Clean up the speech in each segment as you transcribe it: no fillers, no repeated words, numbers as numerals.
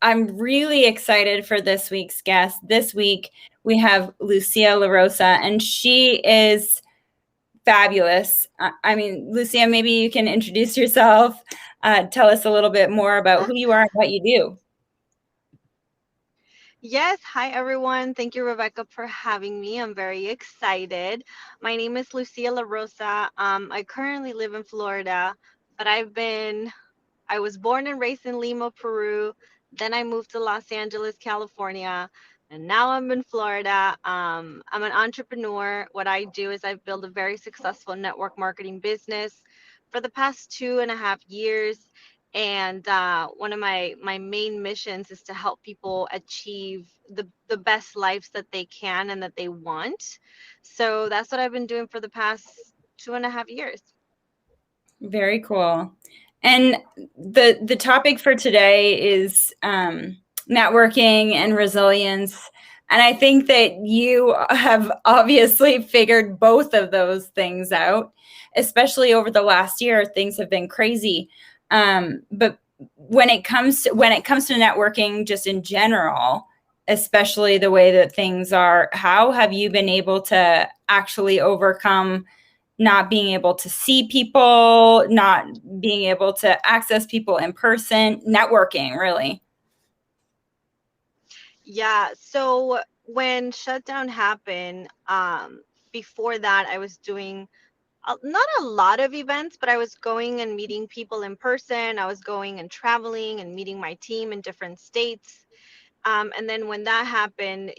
I'm really excited for this week's guest. This week we have Lucia La Rosa, and she is fabulous. I mean, Lucia, maybe you can introduce yourself, tell us a little bit more about who you are and what you do. Yes, hi everyone. Thank you, Rebecca, for having me. I'm very excited. My name is Lucia La Rosa. I currently live in Florida, but I was born and raised in Lima, Peru. Then I moved to Los Angeles, California, and now I'm in Florida. I'm an entrepreneur. What I do is I've built a very successful network marketing business for the past 2.5 years. And one of my main missions is to help people achieve the best lives that they can and that they want. So that's what I've been doing for the past 2.5 years. Very cool. And the topic for today is networking and resilience. And I think that you have obviously figured both of those things out, especially over the last year. Things have been crazy. But when it comes to networking, just in general, especially the way that things are, how have you been able to actually overcome not being able to see people, not being able to access people in person, networking, really? Yeah, so when shutdown happened, before that, I was doing not a lot of events, but I was going and meeting people in person. I was going and traveling and meeting my team in different states. And then when that happened,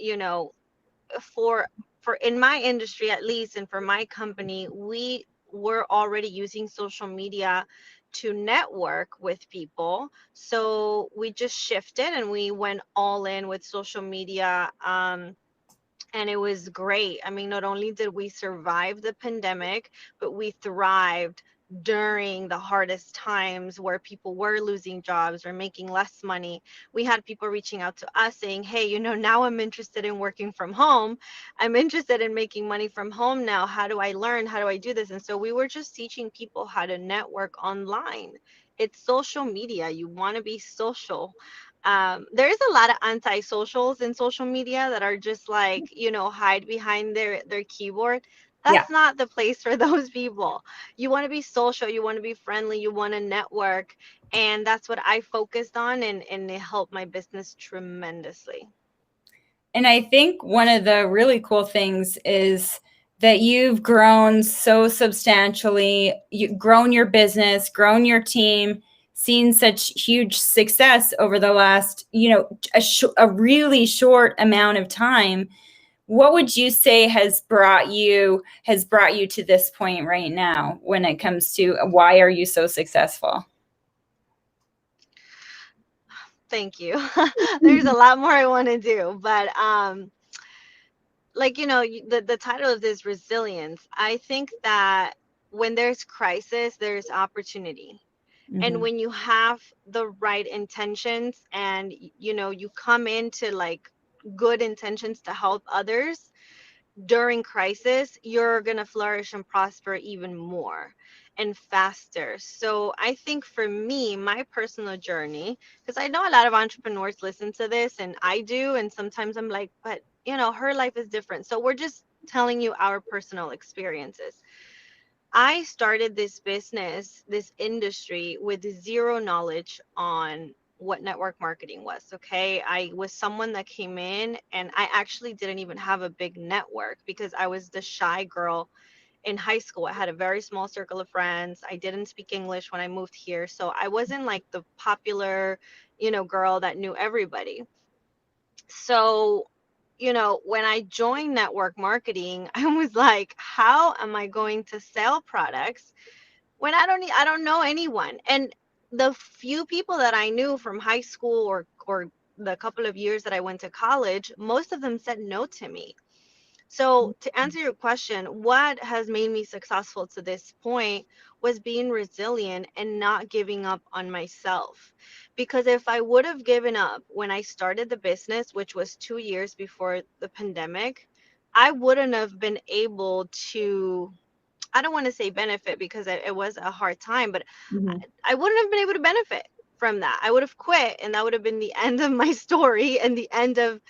for for in my industry at least, and for my company, we were already using social media to network with people. So we just shifted and we went all in with social media. And it was great. I mean, not only did we survive the pandemic, but we thrived during the hardest times where people were losing jobs or making less money. We had people reaching out to us saying, "Hey, now I'm interested in working from home. I'm interested in making money from home now. How do I learn? How do I do this?" And so we were just teaching people how to network online. It's social media. You want to be social. There's a lot of anti-socials in social media that are just like, hide behind their keyboard. Yeah. That's not the place for those people. You want to be social, you want to be friendly, you want to network, and that's what I focused on, and it helped my business tremendously. And I think one of the really cool things is that you've grown so substantially. You've grown your business, grown your team, seen such huge success over the last, a really short amount of time. What would you say has brought you to this point right now when it comes to why are you so successful? Thank you. There's a lot more I want to do, but like the title of this, resilience. I think that when there's crisis, there's opportunity. And Mhm. when you have the right intentions, and you come into like good intentions to help others during crisis, you're going to flourish and prosper even more and faster. So I think for me, my personal journey, because I know a lot of entrepreneurs listen to this, and I do, and sometimes I'm like, but her life is different. So we're just telling you our personal experiences. I started this business, this industry, with zero knowledge on what network marketing was. Okay. I was someone that came in, and I actually didn't even have a big network because I was the shy girl in high school. I had a very small circle of friends. I didn't speak English when I moved here. So I wasn't like the popular, girl that knew everybody. So, when I joined network marketing, I was like, how am I going to sell products when I don't know anyone? And the few people that I knew from high school, or the couple of years that I went to college, most of them said no to me. So, to answer your question, what has made me successful to this point was being resilient and not giving up on myself. Because if I would have given up when I started the business, which was 2 years before the pandemic, I wouldn't have been able to, I don't want to say benefit, because it was a hard time, but Mhm. I wouldn't have been able to benefit. from that. I would have quit, and that would have been the end of my story and the end of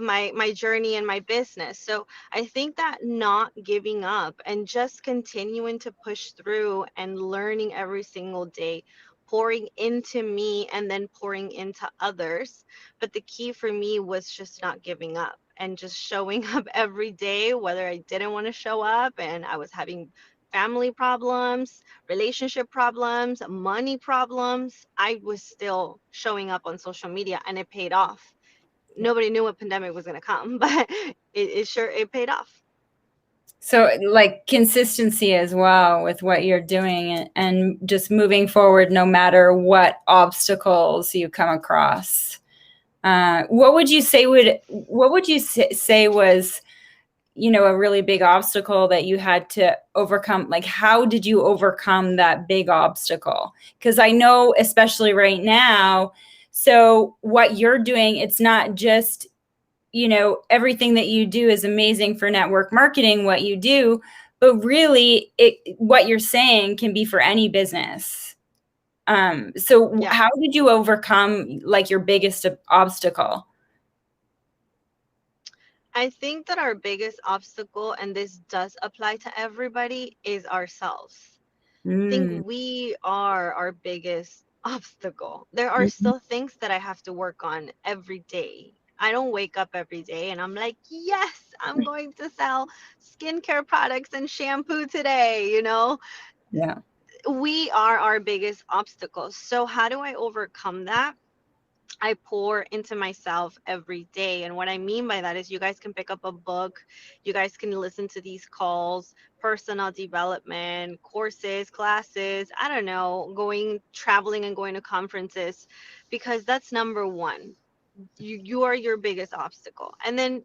my journey and my business. So I think that not giving up and just continuing to push through and learning every single day, pouring into me and then pouring into others. But the key for me was just not giving up and just showing up every day, whether I didn't want to show up and I was having family problems, relationship problems, money problems. I was still showing up on social media, and it paid off. Nobody knew what pandemic was going to come, but it paid off. So, like consistency as well with what you're doing, and just moving forward no matter what obstacles you come across. What would you say was, you know, a really big obstacle that you had to overcome? Like, how did you overcome that big obstacle? Because I know, especially right now, so what you're doing, it's not just, you know, everything that you do is amazing for network marketing, what you do, but really what you're saying can be for any business. So Yeah. how did you overcome like your biggest obstacle? I think that our biggest obstacle, and this does apply to everybody, is ourselves. I think Mm. we are our biggest obstacle. There are still things that I have to work on every day. I don't wake up every day and I'm like, yes, I'm going to sell skincare products and shampoo today, you know? Yeah. We are our biggest obstacles. So, how do I overcome that? I pour into myself every day. And what I mean by that is you guys can pick up a book, you guys can listen to these calls, personal development, courses, classes, I don't know, going traveling and going to conferences, because that's number one. You are your biggest obstacle. And then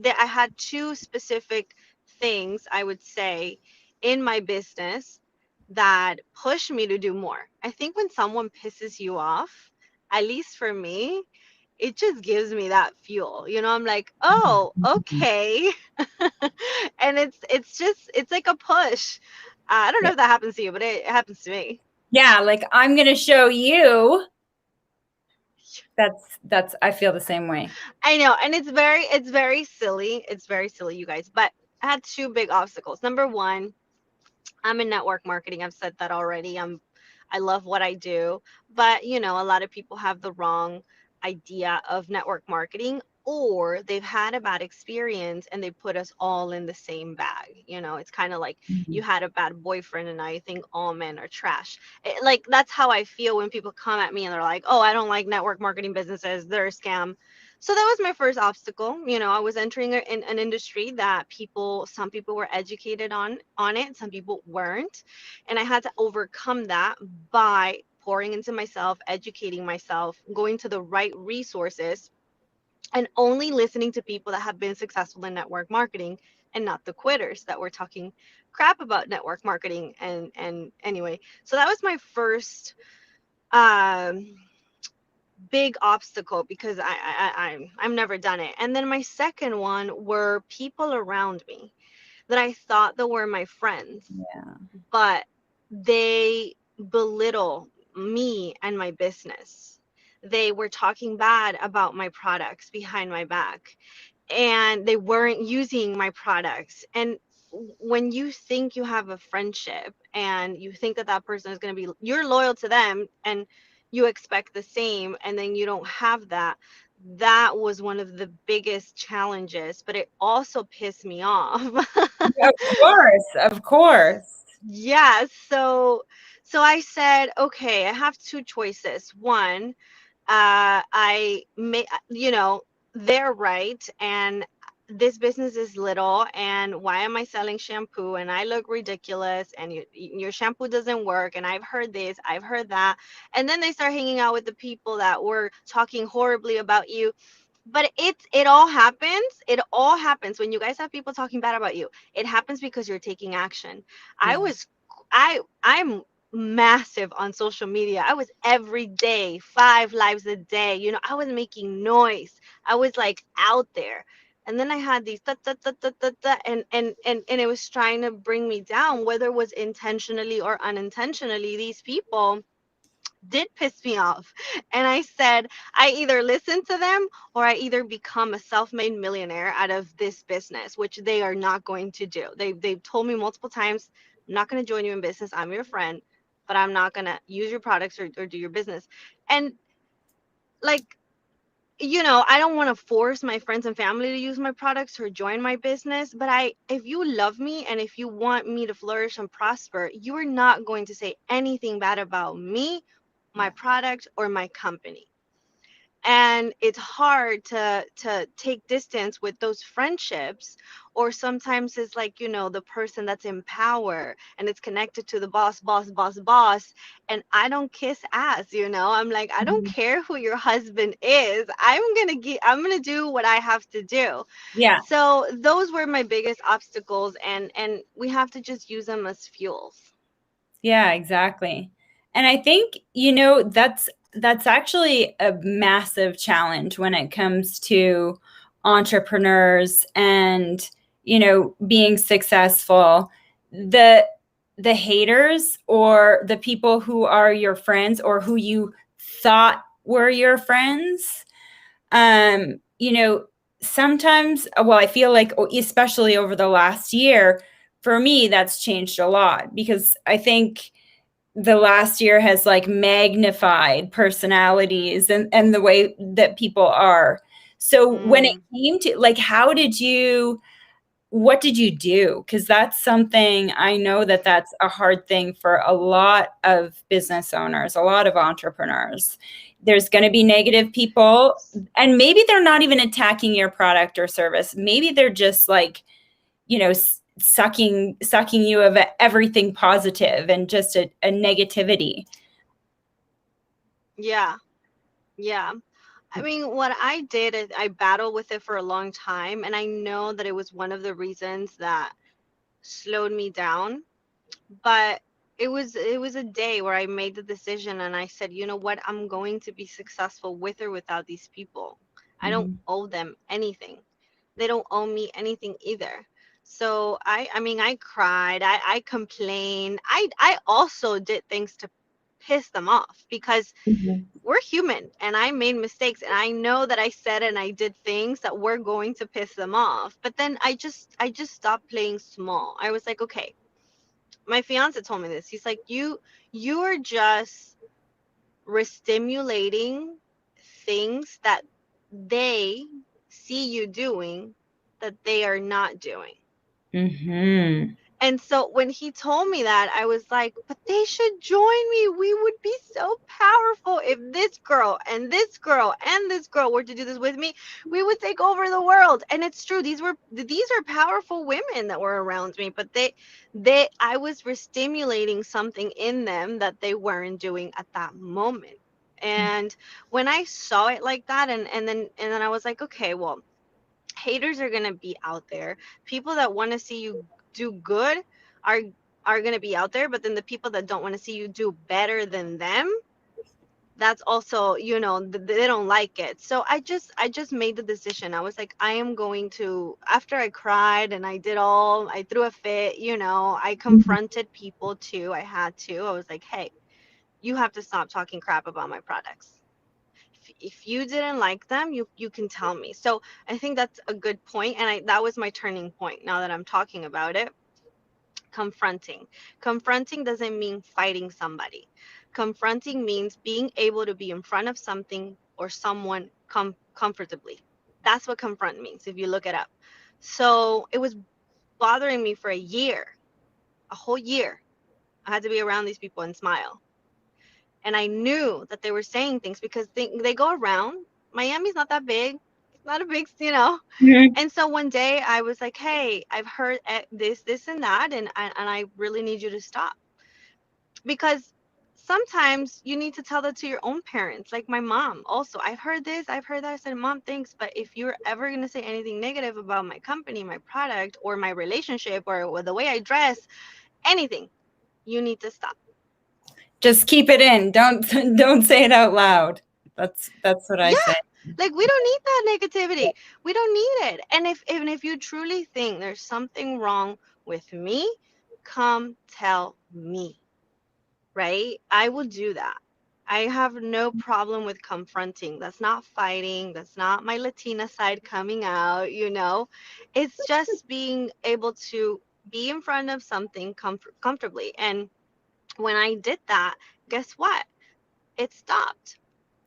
I had two specific things I would say in my business that push me to do more. I think when someone pisses you off, at least for me, it just gives me that fuel. You know, I'm like, "Oh, okay." And it's just it's like a push. I don't know Yeah. if that happens to you, but it happens to me. Yeah, like I'm going to show you. That's I feel the same way. I know, and it's very silly. It's very silly, you guys. But I had two big obstacles. Number one, I'm in network marketing. I've said that already. I love what I do, but a lot of people have the wrong idea of network marketing, or they've had a bad experience and they put us all in the same bag. It's kind of like you Mhm. had a bad boyfriend and now you think all men are trash. Like that's how I feel when people come at me and they're like, "Oh, I don't like network marketing businesses. They're a scam." So that was my first obstacle. I was entering in an industry that some people were educated on it, some people weren't, and I had to overcome that by pouring into myself, educating myself, going to the right resources, and only listening to people that have been successful in network marketing and not the quitters that were talking crap about network marketing. And anyway, so that was my first um big obstacle because I've never done it. And then my second one were people around me that I thought that were my friends, Yeah. but they belittle me and my business. They were talking bad about my products behind my back, and they weren't using my products. And when you think you have a friendship and you think that that person is going to be, you're loyal to them and you expect the same, and then you don't have that. That was one of the biggest challenges, but it also pissed me off. Of course, of course. Yeah, so I said, okay, I have two choices. One, I may, they're right, and this business is little, and why am I selling shampoo and I look ridiculous, and your shampoo doesn't work, and I've heard this, I've heard that, and then they start hanging out with the people that were talking horribly about you. But it all happens when you guys have people talking bad about you. It happens because you're taking action. i Yeah. was I'm massive on social media. I was every day, 5 lives a day. I was making noise. I was like out there. And then I had these ta, ta, ta, ta, ta, ta, and it was trying to bring me down, whether it was intentionally or unintentionally. These people did piss me off. And I said, I either listen to them or I either become a self-made millionaire out of this business, which they are not going to do. They've told me multiple times, I'm not going to join you in business. I'm your friend, but I'm not going to use your products or do your business. And like, I don't want to force my friends and family to use my products or join my business, but if you love me and if you want me to flourish and prosper, you are not going to say anything bad about me, my product, or my company. And it's hard to take distance with those friendships, or sometimes it's like, the person that's in power and it's connected to the boss, and I don't kiss ass. I'm like, I don't Mhm. care who your husband is. I'm gonna do what I have to do. Yeah. So those were my biggest obstacles, and we have to just use them as fuels. Yeah, exactly. And I think, that's actually a massive challenge when it comes to entrepreneurs and, being successful. The the haters or the people who are your friends or who you thought were your friends, um, you know, sometimes, well, I feel like, especially over the last year, for me, that's changed a lot because I think the last year has like magnified personalities and the way that people are. So when it Mm, came to like, what did you do? Because that's something I know that that's a hard thing for a lot of business owners, a lot of entrepreneurs. There's going to be negative people, and maybe they're not even attacking your product or service. Maybe they're just like, sucking you of everything positive and just a negativity. yeah, yeah. I mean, what I did is I battled with it for a long time, and I know that it was one of the reasons that slowed me down. But it was a day where I made the decision and I said, you know what, I'm going to be successful with or without these people. I don't Mhm. owe them anything. They don't owe me anything either. So I mean, I cried, I complained, I also did things to piss them off because Mhm. we're human and I made mistakes and I know that I said and I did things that were going to piss them off. But then I just stopped playing small. I was like, okay, my fiance told me this. He's like, you're just restimulating things that they see you doing that they are not doing. Mhm. And so when he told me that, I was like, but they should join me. We would be so powerful if this girl and this girl and this girl were to do this with me. We would take over the world. And it's true. These are powerful women that were around me, but I was restimulating something in them that they weren't doing at that moment. And when I saw it like that, and then I was like, okay, well, haters are going to be out there. People that want to see you do good are going to be out there, but then the people that don't want to see you do better than them, that's also, they don't like it. So I just made the decision. I was like, I am going to, after I cried and I threw a fit, I Mhm. confronted people too. I had to. I was like, hey, you have to stop talking crap about my products. If you didn't like them, you can tell me. So I think that's a good point, and that was my turning point. Now that I'm talking about it, confronting doesn't mean fighting somebody. Confronting means being able to be in front of something or someone comfortably. That's what confront means if you look it up. So it was bothering me for a year, a whole year. I had to be around these people and smile, and I knew that they were saying things because they go around. Miami's not that big. It's not a big. Mhm. And so one day I was like, "Hey, I've heard this, and that, and I really need you to stop because sometimes you need to tell that to your own parents, like my mom. Also, I've heard this, I've heard that. I said, Mom, thanks, but if you're ever gonna say anything negative about my company, my product, or my relationship, or the way I dress, anything, you need to stop." Just keep it in. Don't don't say it out loud. That's what I Yeah, say. like we don't need that negativity. We don't need it. And if you truly think there's something wrong with me, come tell me, right? I will do that. I have no problem with confronting. That's not fighting. That's not my Latina side coming out, you know? It's just being able to be in front of something comfortably. And when I did that, guess what? It stopped.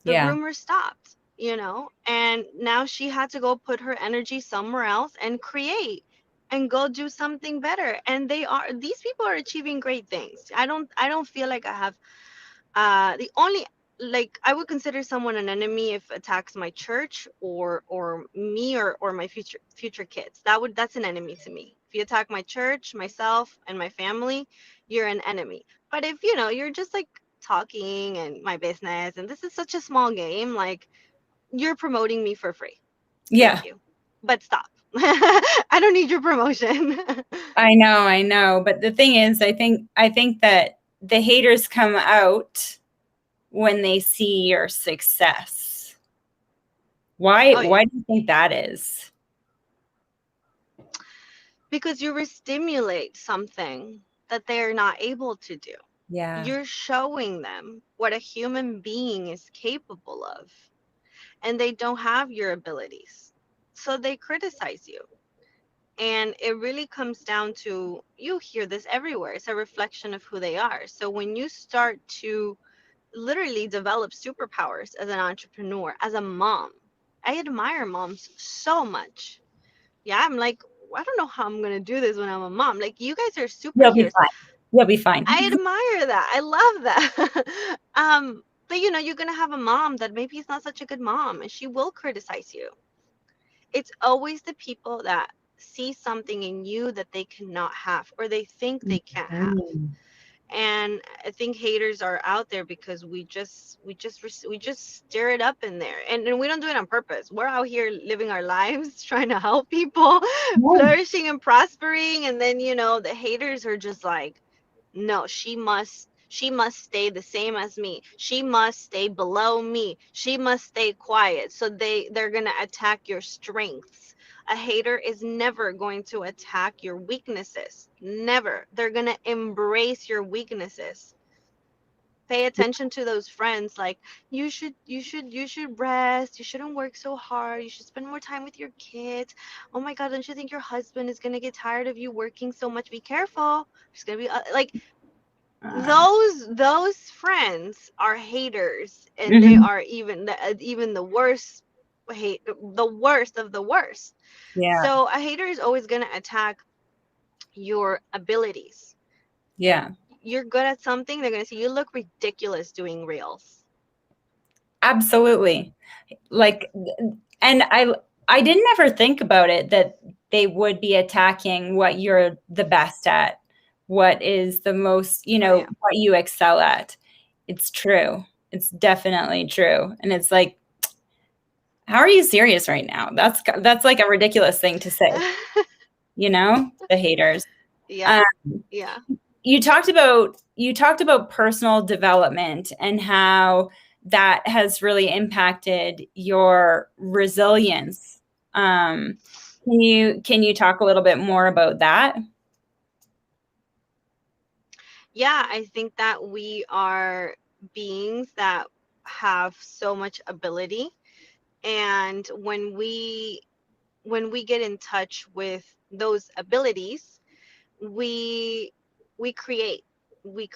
The Yeah. rumor stopped, you know? And now she had to go put her energy somewhere else and create and go do something better. And these people are achieving great things. I don't feel like I have the only, like, I would consider someone an enemy if attacks my church or me or my future kids. That's an enemy to me. If you attack my church, myself, and my family, you're an enemy. But if you're just like talking and my business, and this is such a small game, like, you're promoting me for free. Yeah. Thank you. But stop. I don't need your promotion. I know. But the thing is, I think that the haters come out when they see your success. Why Oh yeah. why do you think that is? Because you stimulate something that they're not able to do. Yeah. You're showing them what a human being is capable of, and they don't have your abilities. So they criticize you. And it really comes down to, you hear this everywhere. It's a reflection of who they are. So when you start to literally develop superpowers as an entrepreneur, as a mom, I admire moms so much. Yeah, I'm like, I don't know how I'm going to do this when I'm a mom. Like, you guys are You'll be superheroes. fine. You'll be fine. I admire that. I love that. But you're gonna have a mom that maybe is not such a good mom, and she will criticize you. It's always the people that see something in you that they cannot have, or they think they can't have. Mhm. And I think haters are out there because we just stir it up in there, and we don't do it on purpose. We're out here living our lives, trying to help people, Yeah. flourishing and prospering, and then the haters are just like, no, she must stay the same as me, she must stay below me, she must stay quiet. So they're going to attack your strengths. A hater is never going to attack your weaknesses, never. They're going to embrace your weaknesses. Pay attention to those friends, like, you should rest, you shouldn't work so hard, you should spend more time with your kids. Oh my god, don't you think your husband is going to get tired of you working so much? Be careful, there's going to be like, Uh, those friends are haters, and they mhm. are even the worst. Hate, the worst of the worst. Yeah. So a hater is always going to attack your abilities. Yeah. You're good at something, they're going to say you look ridiculous doing reels. Absolutely. Like, and I didn't ever think about it that they would be attacking what you're the best at, what is the most, Oh yeah. what you excel at. It's true. It's definitely true. And it's like, how are you serious right now? That's like a ridiculous thing to say, the haters. Yeah. Um, Yeah. you talked about personal development and how that has really impacted your resilience. Um, can you talk a little bit more about that? Yeah, I think that we are beings that have so much ability, and when we get in touch with those abilities, we we create we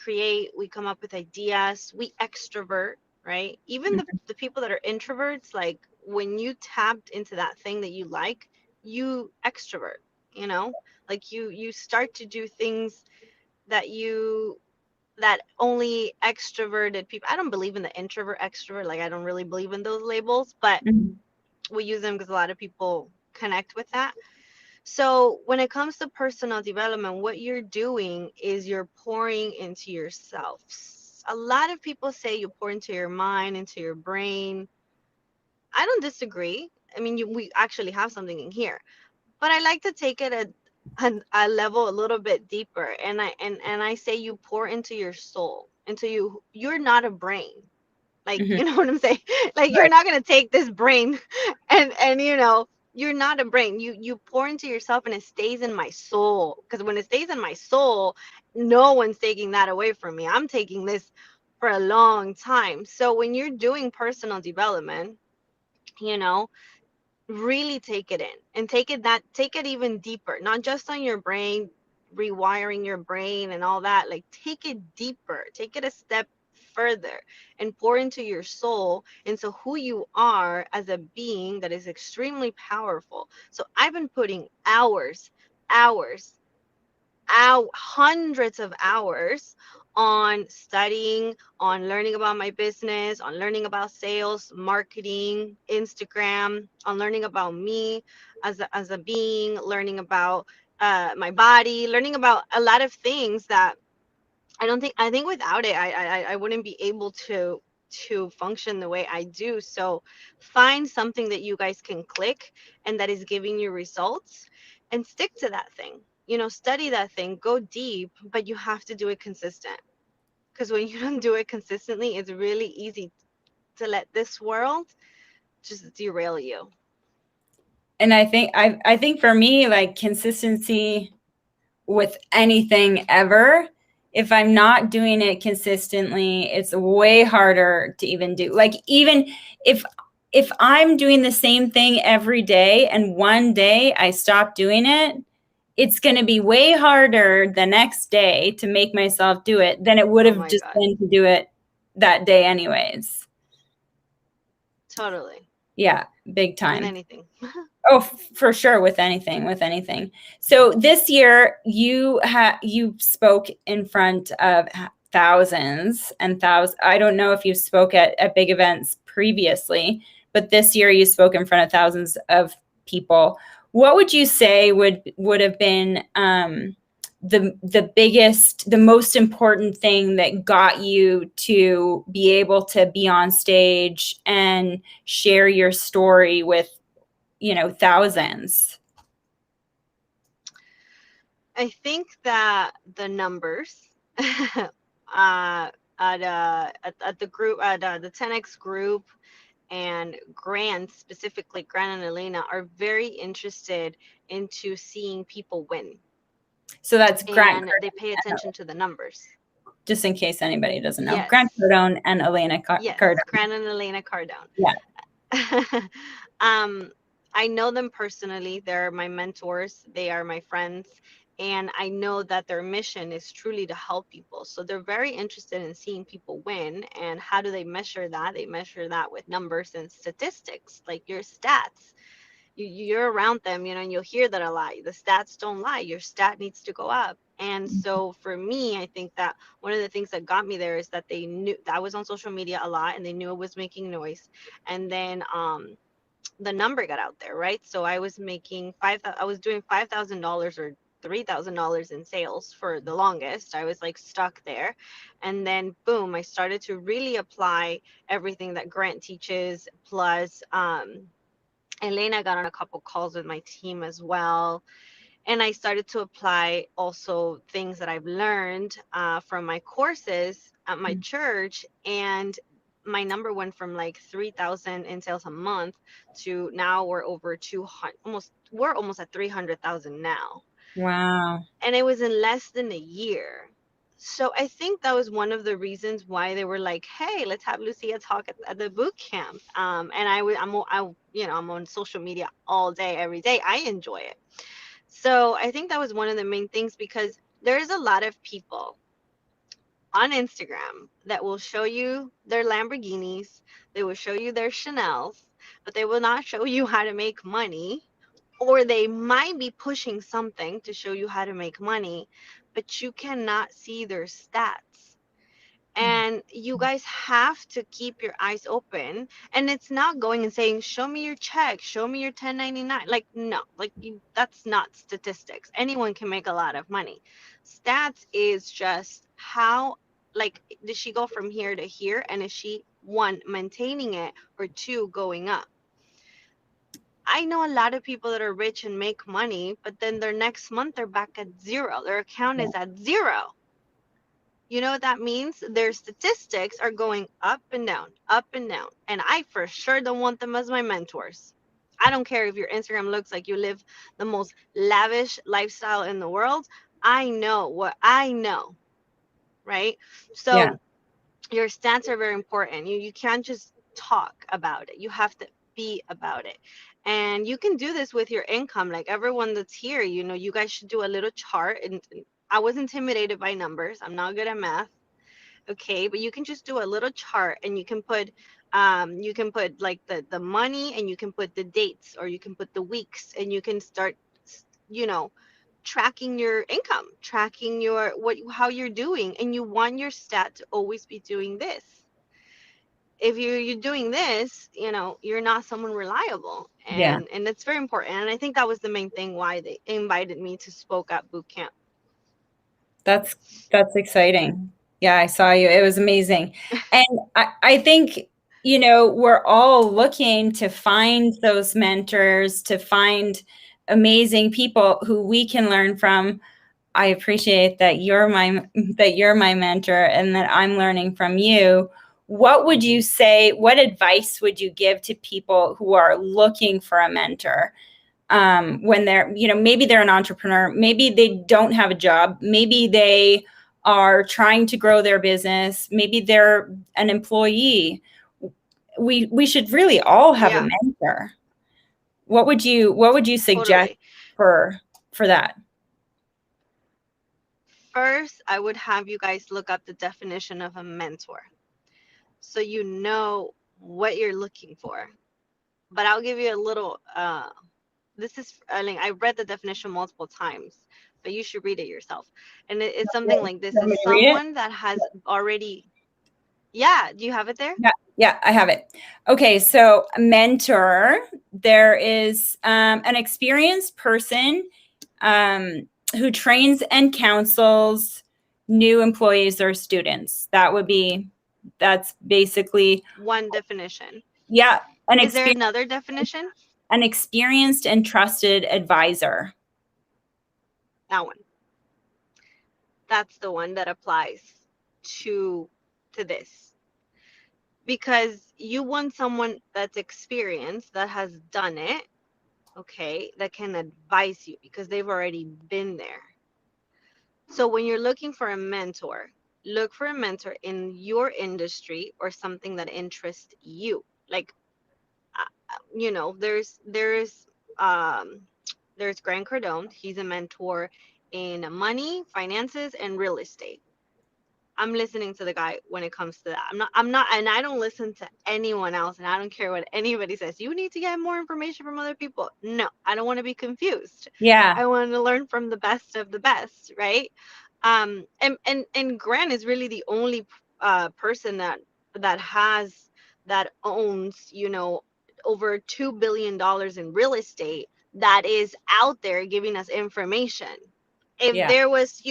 come up with ideas, we extrovert, right? Even the people that are introverts, like, when you tapped into that thing that you like, you extrovert, you know like, you start to do things that only extroverted people. I don't believe in the introvert extrovert, like, I don't really believe in those labels, but Mhm. we use them because a lot of people connect with that. So when it comes to personal development, what you're doing is you're pouring into yourself. A lot of people say you pour into your mind, into your brain. I don't disagree. I mean, we actually have something in here, but I like to take it a level a little bit deeper, and I say you pour into your soul, into you. You're not a brain, like, Mhm. you know what I'm saying? Like, you're Right. not gonna take this brain and you're not a brain. You pour into yourself, and it stays in my soul. Because when it stays in my soul, no one's taking that away from me. I'm taking this for a long time. So when you're doing personal development, you know, really take it in and take it even deeper, not just on your brain, rewiring your brain and all that. Like, take it deeper, take it a step further, and pour into your soul, into who you are as a being that is extremely powerful. So I've been putting hours, hundreds of hours on studying, on learning about my business, on learning about sales, marketing, Instagram, on learning about me as a being, learning about my body, learning about a lot of things that I think without it, I wouldn't be able to function the way I do. So find something that you guys can click and that is giving you results, and stick to that thing. You know, study that thing, go deep, but you have to do it consistent. Because when you don't do it consistently, it's really easy to let this world just derail you. And I think for me, like, consistency with anything ever, if I'm not doing it consistently, it's way harder to even do. Like, even if I'm doing the same thing every day and one day I stop doing it, it's going to be way harder the next day to make myself do it than it would Oh have my just God. been to do it that day anyways. Totally. Yeah, big With time. anything. Oh, for sure, with anything, with anything. So this year you spoke in front of thousands and thousands. I don't know if you spoke at big events previously, but this year you spoke in front of thousands of people. What would you say would have been the biggest, the most important thing that got you to be able to be on stage and share your story with, thousands? I think that the numbers uh, at the group, at the 10x group, and Grant, specifically Grant and Elena, are very interested into seeing people win, So that's Grant, and they pay attention to the numbers. just in case anybody doesn't know. Grant Yes, Cardone and Elena yes, Cardone. Grant and Elena Cardone. Yeah. um, I know them personally. They're my mentors. They are my friends. And I know that their mission is truly to help people. So they're very interested in seeing people win. And how do they measure that? They measure that with numbers and statistics, like your stats. You're around them, and you'll hear that a lot. The stats don't lie. Your stat needs to go up. And so for me, I think that one of the things that got me there is that they knew that I was on social media a lot, and they knew it was making noise. And then the number got out there, right? So I was making I was doing $5,000 or $3,000 in sales for the longest. I was like stuck there. And then boom, I started to really apply everything that Grant teaches, plus Elena got on a couple calls with my team as well. And I started to apply also things that I've learned from my courses at my church. And my number went from like 3,000 in sales a month to now we're over 200, we're almost at 300,000 now. Wow. And it was in less than a year. So I think that was one of the reasons why they were like, "Hey, let's have Lucia talk at the boot camp." And I'm on social media all day, every day. I enjoy it. So I think that was one of the main things, because there's a lot of people on Instagram that will show you their Lamborghinis, they will show you their Chanels, but they will not show you how to make money. Or they might be pushing something to show you how to make money, but you cannot see their stats. And you guys have to keep your eyes open. And it's not going and saying, "Show me your check, show me your 1099." Like, no, like, that's not statistics. Anyone can make a lot of money. Stats is just how, like, did she go from here to here, and is she, one, maintaining it, or two, going up? I know a lot of people that are rich and make money, but then their next month they're back at zero. Their account is at zero. You know what that means? Their statistics are going up and down, up and down. And I for sure don't want them as my mentors. I don't care if your Instagram looks like you live the most lavish lifestyle in the world. I know what I know, right? Yeah. So Your stats are very important. You can't just talk about it. You have to be about it. And you can do this with your income. Like everyone that's here, you guys should do a little chart. And I was intimidated by numbers. I'm not good at math. Okay, but you can just do a little chart, and you can put like the money, and you can put the dates, or you can put the weeks, and you can start, you know tracking your income, tracking your what how you're doing, and you want your stat to always be doing this. If you're doing this, you're not someone reliable, Yeah. and it's very important. And I think that was the main thing why they invited me to spoke at boot camp. That's that's exciting. Yeah, I saw you. It was amazing. And I think, we're all looking to find those mentors, to find amazing people who we can learn from. I appreciate that you're my mentor and that I'm learning from you. What would you say, what advice would you give to people who are looking for a mentor? When they're, maybe they're an entrepreneur, maybe they don't have a job, maybe they are trying to grow their business, maybe they're an employee. We should really all have a Yeah, mentor. What would you suggest totally. for that? First, I would have you guys look up the definition of a mentor, so you know what you're looking for. But I'll give you a little. This is, I mean, I read the definition multiple times, but you should read it yourself. And it's something You like this: want is me to read it? someone that has already. Yeah, do you have it there? Yeah, yeah, I have it. Okay, so a mentor, there is an experienced person who trains and counsels new employees or students. That's basically, One definition. yeah, an Is there experience, another definition? an experienced and trusted advisor. That one. That's the one that applies to to this, because you want someone that's experienced, that has done it, okay, that can advise you because they've already been there. So when you're looking for a mentor, look for a mentor in your industry or something that interests you. Like, there's um there's Grant Cardone. He's a mentor in money, finances, and real estate. I'm listening to the guy when it comes to that. I'm not, and I don't listen to anyone else, and I don't care what anybody says. You need to get more information from other people. No, I don't want to be confused. Yeah, I want to learn from the best of the best, right? And Grant is really the only person that has that owns, over $2 billion in real estate, that is out there giving us information. If yeah, there was,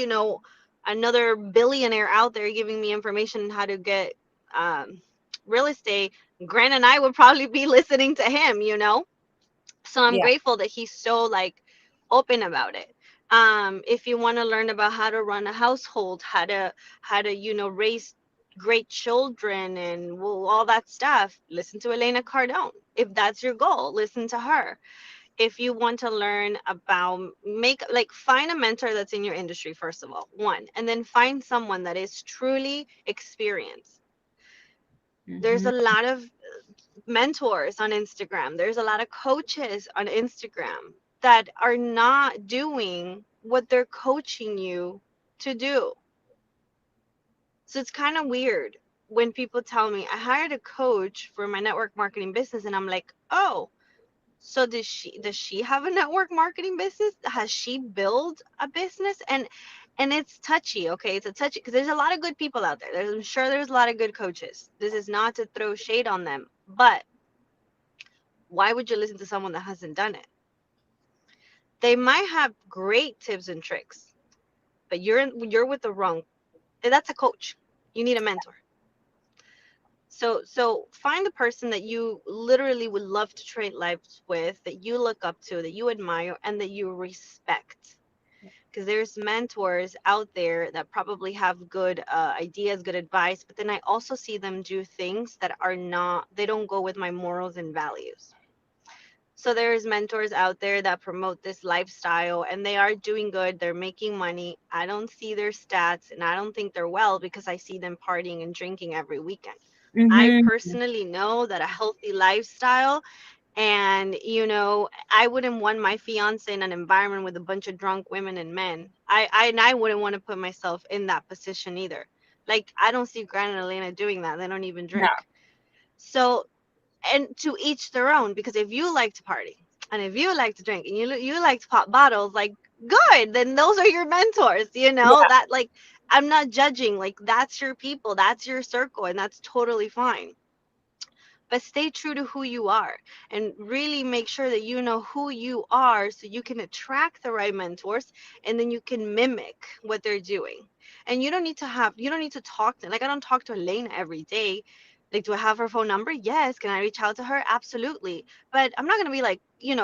another billionaire out there giving me information on how to get um, real estate, Grant and I would probably be listening to him. So I'm yeah, grateful that he's so like open about it. If you want to learn about how to run a household, how to raise great children, and well, all that stuff, listen to Elena Cardone. If that's your goal, listen to her. If you want to learn about, make like, find a mentor that's in your industry, first of all, one, and then find someone that is truly experienced. There's hmm, a lot of mentors on Instagram, there's a lot of coaches on Instagram that are not doing what they're coaching you to do. So it's kind of weird when people tell me I hired a coach for my network marketing business, and I'm like, oh, so does she have a network marketing business? Has she built a business? And it's touchy, okay? It's a touchy, because there's a lot of good people out there. I'm sure there's a lot of good coaches. This is not to throw shade on them, but why would you listen to someone that hasn't done it? They might have great tips and tricks, but you're with the wrong. That's a coach. You need a mentor. So find the person that you literally would love to trade lives with, that you look up to, that you admire, and that you respect. Because there's mentors out there that probably have good ideas, good advice, but then I also see them do things that are not, they don't go with my morals and values. So there's mentors out there that promote this lifestyle and they are doing good. They're making money. I don't see their stats and I don't think they're well because I see them partying and drinking every weekend. I Mm-hmm. personally know that a healthy lifestyle, and I wouldn't want my fiance in an environment with a bunch of drunk women and men. I wouldn't want to put myself in that position either. Like, I don't see Grant and Elena doing that. They don't even No. drink. So, and to each their own, because if you like to party and if you like to drink and you like to pop bottles, like, good, then those are your mentors, Yeah. that, like, I'm not judging. Like, that's your people, that's your circle, and that's totally fine. But stay true to who you are and really make sure that you know who you are so you can attract the right mentors, and then you can mimic what they're doing. And you don't need to talk to, like, I don't talk to Elena every day. Like, do I have her phone number? Yes. Can I reach out to her? Absolutely. But I'm not going to be like,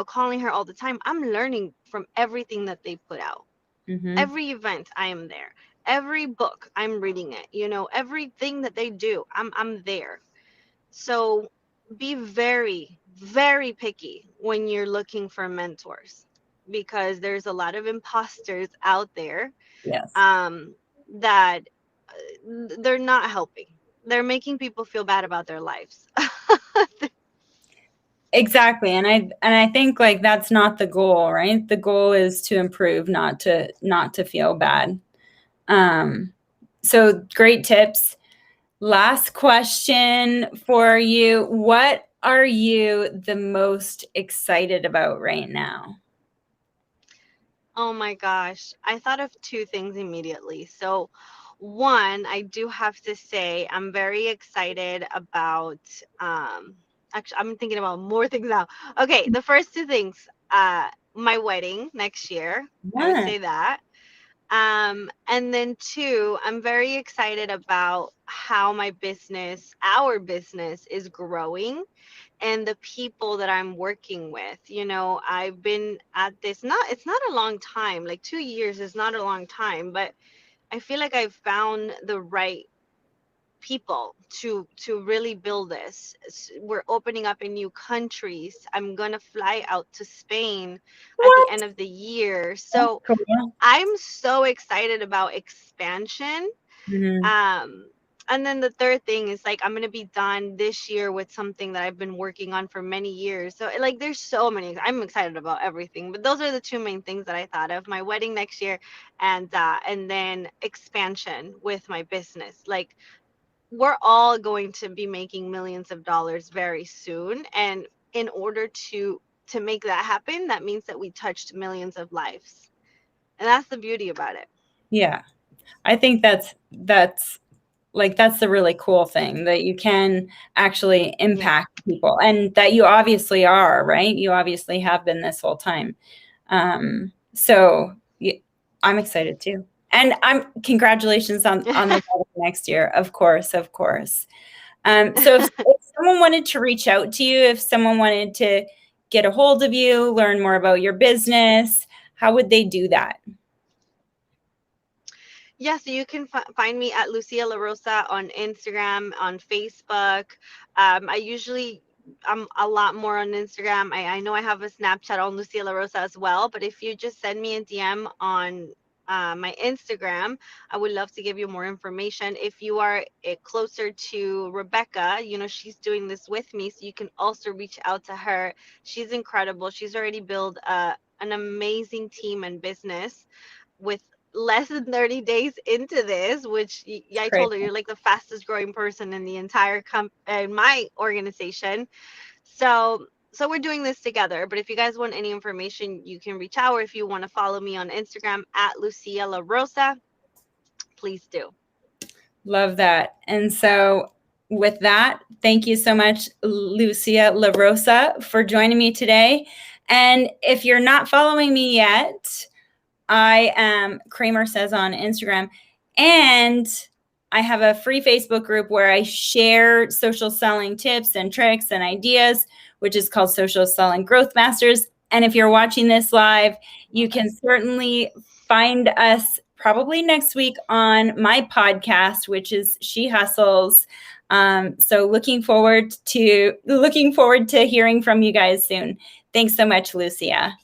calling her all the time. I'm learning from everything that they put out. Mm-hmm. Every event I am there. Every book I'm reading it. Everything that they do, I'm there. So be very, very picky when you're looking for mentors, because there's a lot of imposters out there, Yes. um, that they're not helping. They're making people feel bad about their lives. Exactly. And I think like that's not the goal, right? The goal is to improve, not to feel bad. Um, so great tips. Last question for you. What are you the most excited about right now? Oh my gosh. I thought of two things immediately. So, one, I do have to say, I'm very excited about, actually, I'm thinking about more things now. Okay, the first two things, my wedding next year. I would Yeah. say that. And then two, I'm very excited about how our business is growing, and the people that I'm working with. I've been at this, not it's not a long time. Like, 2 years is not a long time, but I feel like I've found the right people to really build this. We're opening up in new countries. I'm going to fly out to Spain at the What? end of the year. That's So, cool. I'm so excited about expansion. Mm-hmm. um, and then the third thing is, like, I'm gonna be done this year with something that I've been working on for many years. So, like, there's so many. I'm excited about everything, but those are the two main things that I thought of: my wedding next year, and then expansion with my business. Like, we're all going to be making millions of dollars very soon, and in order to make that happen, that means that we touched millions of lives, and that's the beauty about it. Yeah. I think that's the really cool thing that you can actually Yeah. impact people and that you obviously are, right? You obviously have been this whole time. So I'm excited too. And I'm congratulations on the wedding next year. Of course, of course. So if someone wanted to reach out to you, if someone wanted to get a hold of you, learn more about your business, how would they do that? Yeah, so you can find me at Lucia La Rosa on Instagram, on Facebook. I usually, I'm a lot more on Instagram. I know I have a Snapchat on Lucia La Rosa as well, but if you just send me a DM on my Instagram, I would love to give you more information. If you are closer to Rebecca, she's doing this with me, so you can also reach out to her. She's incredible. She's already built an amazing team and business with less than 30 days into this, which It's I crazy. told her, you're like the fastest growing person in the entire in my organization. So we're doing this together. But if you guys want any information, you can reach out, or if you want to follow me on Instagram at Lucia La Rosa, please do. Love that. And so, with that, thank you so much, Lucia La Rosa, for joining me today. And if you're not following me yet, I am Kramer Says on Instagram. And I have a free Facebook group where I share social selling tips and tricks and ideas, which is called Social Selling Growth Masters. And if you're watching this live, you can certainly find us probably next week on my podcast, which is She Hustles. So looking forward to hearing from you guys soon. Thanks so much, Lucia.